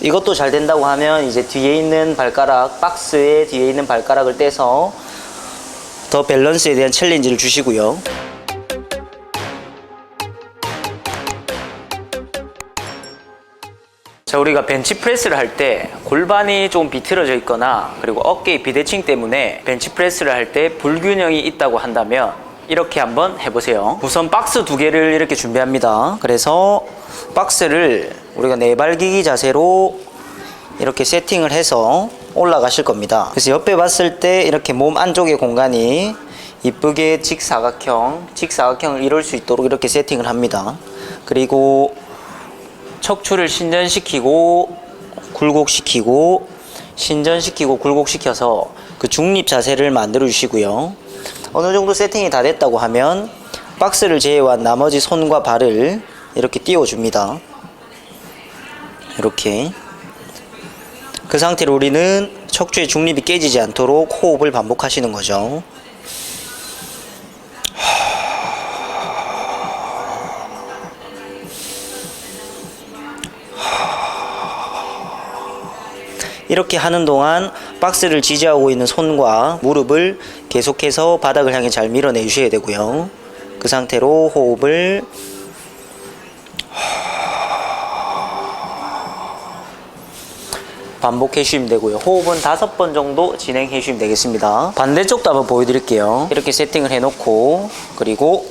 이것도 잘 된다고 하면 이제 뒤에 있는 발가락, 박스의 뒤에 있는 발가락을 떼서 더 밸런스에 대한 챌린지를 주시고요. 자, 우리가 벤치프레스를 할 때 골반이 좀 비틀어져 있거나 그리고 어깨의 비대칭 때문에 벤치프레스를 할 때 불균형이 있다고 한다면 이렇게 한번 해보세요. 우선 박스 2개를 이렇게 준비합니다. 그래서 박스를 우리가 내발기기 자세로 이렇게 세팅을 해서 올라가실 겁니다. 그래서 옆에 봤을 때 이렇게 몸 안쪽의 공간이 이쁘게 직사각형을 이룰 수 있도록 이렇게 세팅을 합니다. 그리고 척추를 신전시키고 굴곡시키고 신전시키고 굴곡시켜서 그 중립 자세를 만들어 주시고요. 어느 정도 세팅이 다 됐다고 하면 박스를 제외한 나머지 손과 발을 이렇게 띄워 줍니다. 이렇게. 그 상태로 우리는 척추의 중립이 깨지지 않도록 호흡을 반복하시는 거죠. 이렇게 하는 동안 박스를 지지하고 있는 손과 무릎을 계속해서 바닥을 향해 잘 밀어내 주셔야 되고요. 그 상태로 호흡을 반복해 주시면 되고요. 호흡은 5번 정도 진행해 주시면 되겠습니다. 반대쪽도 한번 보여드릴게요. 이렇게 세팅을 해놓고 그리고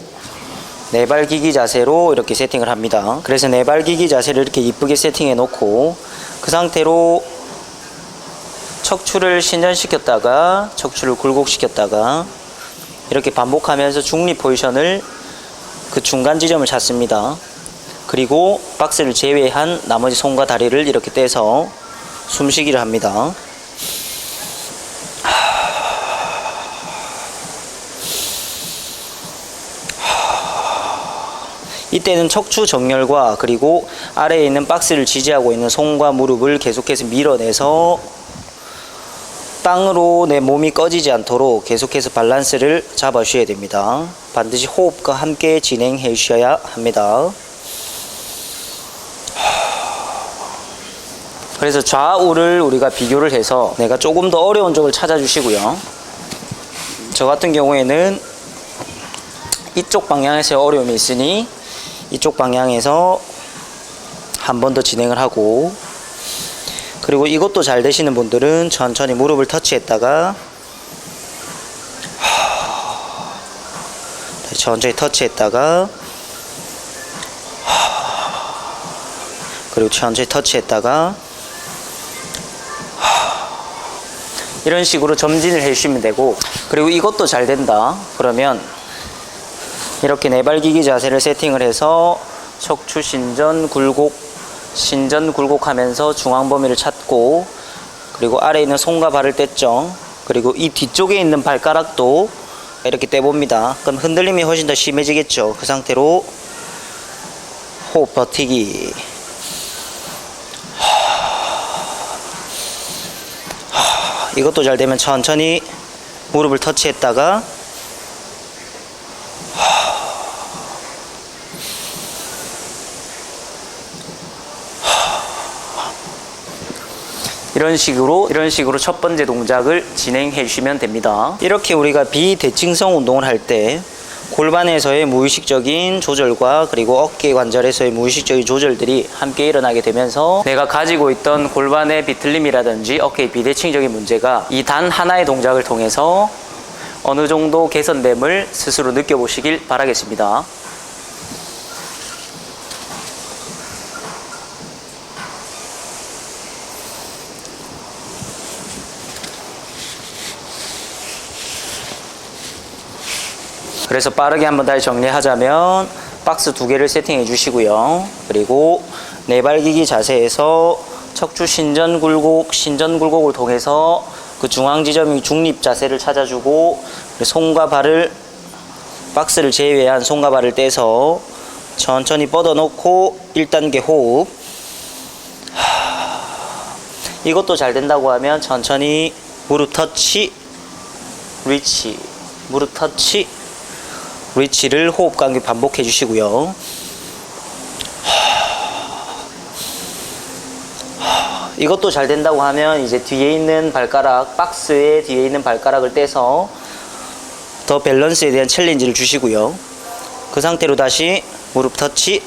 내발기기 자세로 이렇게 세팅을 합니다. 그래서 내발기기 자세를 이렇게 이쁘게 세팅해 놓고 그 상태로 척추를 신전시켰다가 척추를 굴곡시켰다가 이렇게 반복하면서 중립 포지션을 그 중간 지점을 찾습니다. 그리고 박스를 제외한 나머지 손과 다리를 이렇게 떼서 숨쉬기를 합니다. 이때는 척추 정렬과 그리고 아래에 있는 박스를 지지하고 있는 손과 무릎을 계속해서 밀어내서 땅으로 내 몸이 꺼지지 않도록 계속해서 밸런스를 잡아 주셔야 됩니다. 반드시 호흡과 함께 진행해 주셔야 합니다. 그래서 좌우를 우리가 비교를 해서 내가 조금 더 어려운 쪽을 찾아주시고요. 저 같은 경우에는 이쪽 방향에서 어려움이 있으니 이쪽 방향에서 한 번 더 진행을 하고, 그리고 이것도 잘 되시는 분들은 천천히 무릎을 터치했다가 천천히 터치했다가 그리고 천천히 터치했다가 이런 식으로 점진을 해주시면 되고, 그리고 이것도 잘 된다 그러면 이렇게 내발기기 자세를 세팅을 해서 척추 신전 굴곡 하면서 중앙 범위를 찾고, 그리고 아래에 있는 손과 발을 뗐죠. 그리고 이 뒤쪽에 있는 발가락도 이렇게 떼봅니다. 그럼 흔들림이 훨씬 더 심해지겠죠. 그 상태로 호흡 버티기. 이것도 잘 되면 천천히 무릎을 터치했다가 이런 식으로 첫 번째 동작을 진행해 주시면 됩니다. 이렇게 우리가 비대칭성 운동을 할 때 골반에서의 무의식적인 조절과 그리고 어깨 관절에서의 무의식적인 조절들이 함께 일어나게 되면서 내가 가지고 있던 골반의 비틀림이라든지 어깨의 비대칭적인 문제가 이 단 하나의 동작을 통해서 어느 정도 개선됨을 스스로 느껴보시길 바라겠습니다. 그래서 빠르게 한번 다시 정리하자면 박스 2개를 세팅해 주시고요. 그리고 내발기기 자세에서 척추 신전굴곡을 통해서 그 중앙 지점이 중립 자세를 찾아주고, 손과 발을 박스를 제외한 손과 발을 떼서 천천히 뻗어놓고 1단계 호흡. 이것도 잘 된다고 하면 천천히 무릎 터치, 리치, 무릎 터치, 리치를 호흡과 함께 반복해 주시고요. 이것도 잘 된다고 하면 이제 뒤에 있는 발가락, 박스의 뒤에 있는 발가락을 떼서 더 밸런스에 대한 챌린지를 주시고요. 그 상태로 다시 무릎 터치,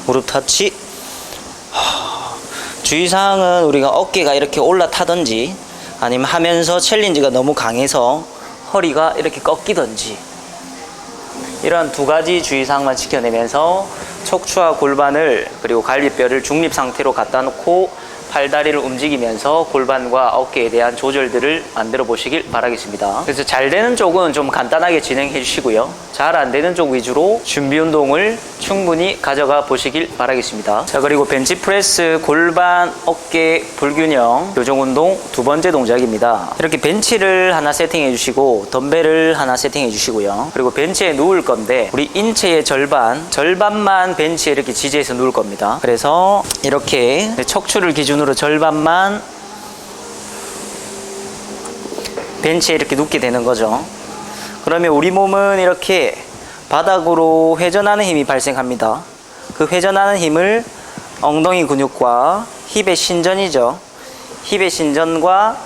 무릎 터치. 주의사항은 우리가 어깨가 이렇게 올라타든지 아니면 하면서 챌린지가 너무 강해서 허리가 이렇게 꺾이든지, 이런 두 가지 주의사항만 지켜내면서 척추와 골반을 그리고 갈비뼈를 중립 상태로 갖다 놓고 팔다리를 움직이면서 골반과 어깨에 대한 조절들을 만들어 보시길 바라겠습니다. 그래서 잘 되는 쪽은 좀 간단하게 진행해 주시고요, 잘 안 되는 쪽 위주로 준비 운동을 충분히 가져가 보시길 바라겠습니다. 자, 그리고 벤치프레스 골반 어깨 불균형 교정 운동 두 번째 동작입니다. 이렇게 벤치를 하나 세팅해 주시고 덤벨을 하나 세팅해 주시고요. 그리고 벤치에 누울 건데 우리 인체의 절반만 벤치에 이렇게 지지해서 누울 겁니다. 그래서 이렇게 척추를 기준으로 절반만 벤치에 이렇게 눕게 되는 거죠. 그러면 우리 몸은 이렇게 바닥으로 회전하는 힘이 발생합니다. 그 회전하는 힘을 엉덩이 근육과 힙의 신전이죠. 힙의 신전과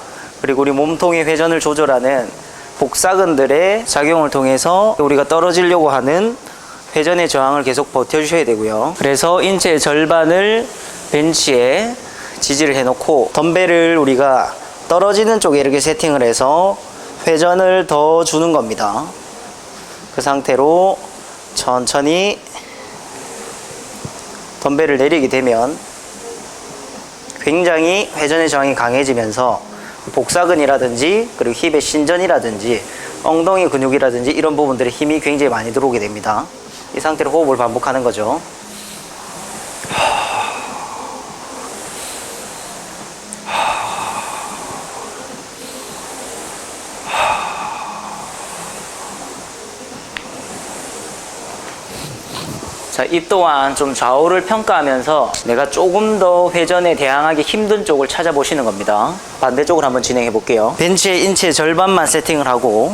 그리고 우리 몸통의 회전을 조절하는 복사근들의 작용을 통해서 우리가 떨어지려고 하는 회전의 저항을 계속 버텨주셔야 되고요. 그래서 인체의 절반을 벤치에 지지를 해놓고 덤벨을 우리가 떨어지는 쪽에 이렇게 세팅을 해서 회전을 더 주는 겁니다. 그 상태로 천천히 덤벨을 내리게 되면 굉장히 회전의 저항이 강해지면서 복사근이라든지 그리고 힙의 신전이라든지 엉덩이 근육이라든지 이런 부분들에 힘이 굉장히 많이 들어오게 됩니다. 이 상태로 호흡을 반복하는 거죠. 자, 이 또한 좀 좌우를 평가하면서 내가 조금 더 회전에 대항하기 힘든 쪽을 찾아보시는 겁니다. 반대쪽으로 한번 진행해 볼게요. 벤치의 인체 절반만 세팅을 하고,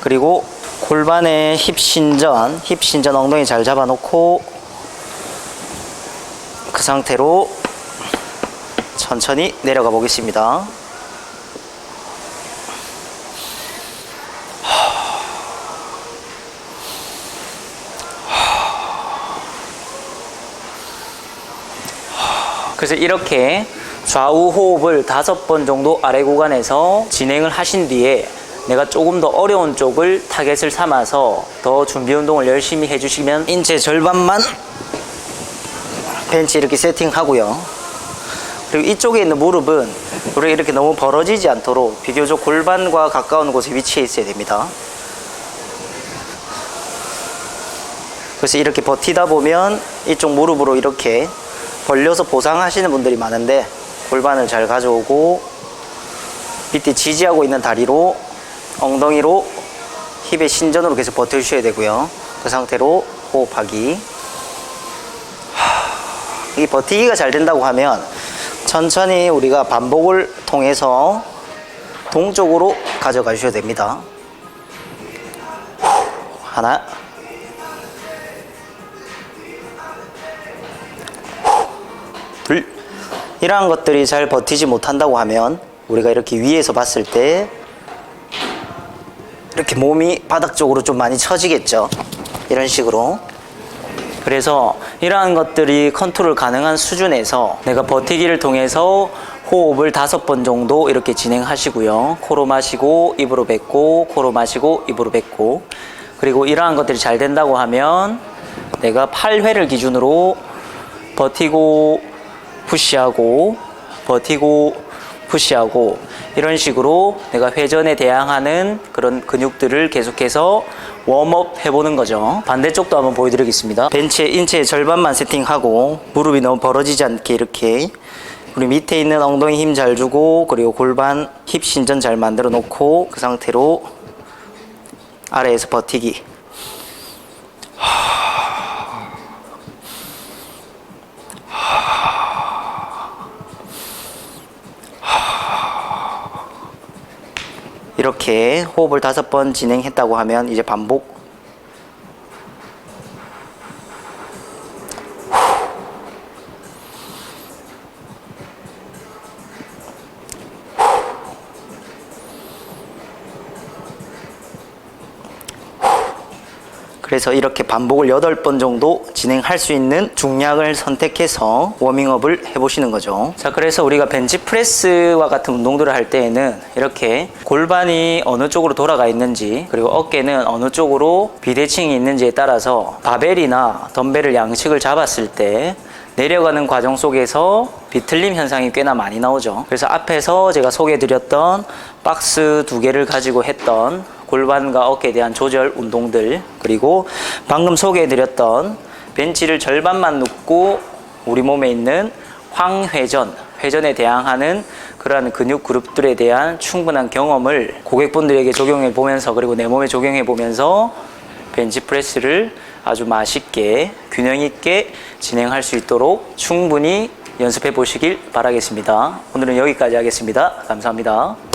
그리고 골반의 힙 신전 엉덩이 잘 잡아놓고 그 상태로 천천히 내려가 보겠습니다. 그래서 이렇게 좌우 호흡을 5번 정도 아래 구간에서 진행을 하신 뒤에 내가 조금 더 어려운 쪽을 타겟을 삼아서 더 준비 운동을 열심히 해주시면 인체 절반만 벤치 이렇게 세팅하고요. 그리고 이쪽에 있는 무릎은 우리가 이렇게 너무 벌어지지 않도록 비교적 골반과 가까운 곳에 위치해 있어야 됩니다. 그래서 이렇게 버티다 보면 이쪽 무릎으로 이렇게 벌려서 보상하시는 분들이 많은데, 골반을 잘 가져오고 밑에 지지하고 있는 다리로 엉덩이로 힙의 신전으로 계속 버텨주셔야 되고요. 그 상태로 호흡하기. 이 버티기가 잘 된다고 하면 천천히 우리가 반복을 통해서 동쪽으로 가져가 주셔야 됩니다. 하나, 둘. 이러한 것들이 잘 버티지 못한다고 하면 우리가 이렇게 위에서 봤을 때 이렇게 몸이 바닥 쪽으로 좀 많이 처지겠죠. 이런 식으로. 그래서 이러한 것들이 컨트롤 가능한 수준에서 내가 버티기를 통해서 호흡을 5번 정도 이렇게 진행하시고요. 코로 마시고 입으로 뱉고, 코로 마시고 입으로 뱉고. 그리고 이러한 것들이 잘 된다고 하면 내가 8회를 기준으로 버티고 푸시하고 버티고 푸시하고 이런 식으로 내가 회전에 대항하는 그런 근육들을 계속해서 웜업 해보는 거죠. 반대쪽도 한번 보여드리겠습니다. 벤치의 인체의 절반만 세팅하고 무릎이 너무 벌어지지 않게 이렇게 우리 밑에 있는 엉덩이 힘 잘 주고, 그리고 골반 힙 신전 잘 만들어 놓고 그 상태로 아래에서 버티기. 이렇게 호흡을 5번 진행했다고 하면 이제 반복. 그래서 이렇게 반복을 8번 정도 진행할 수 있는 중량을 선택해서 워밍업을 해보시는 거죠. 자, 그래서 우리가 벤치프레스와 같은 운동들을 할 때에는 이렇게 골반이 어느 쪽으로 돌아가 있는지, 그리고 어깨는 어느 쪽으로 비대칭이 있는지에 따라서 바벨이나 덤벨을 양측을 잡았을 때 내려가는 과정 속에서 비틀림 현상이 꽤나 많이 나오죠. 그래서 앞에서 제가 소개해드렸던 박스 2개를 가지고 했던 골반과 어깨에 대한 조절 운동들, 그리고 방금 소개해드렸던 벤치를 절반만 눕고 우리 몸에 있는 황회전, 회전에 대항하는 그러한 근육 그룹들에 대한 충분한 경험을 고객분들에게 적용해 보면서, 그리고 내 몸에 적용해 보면서 벤치프레스를 아주 맛있게 균형 있게 진행할 수 있도록 충분히 연습해 보시길 바라겠습니다. 오늘은 여기까지 하겠습니다. 감사합니다.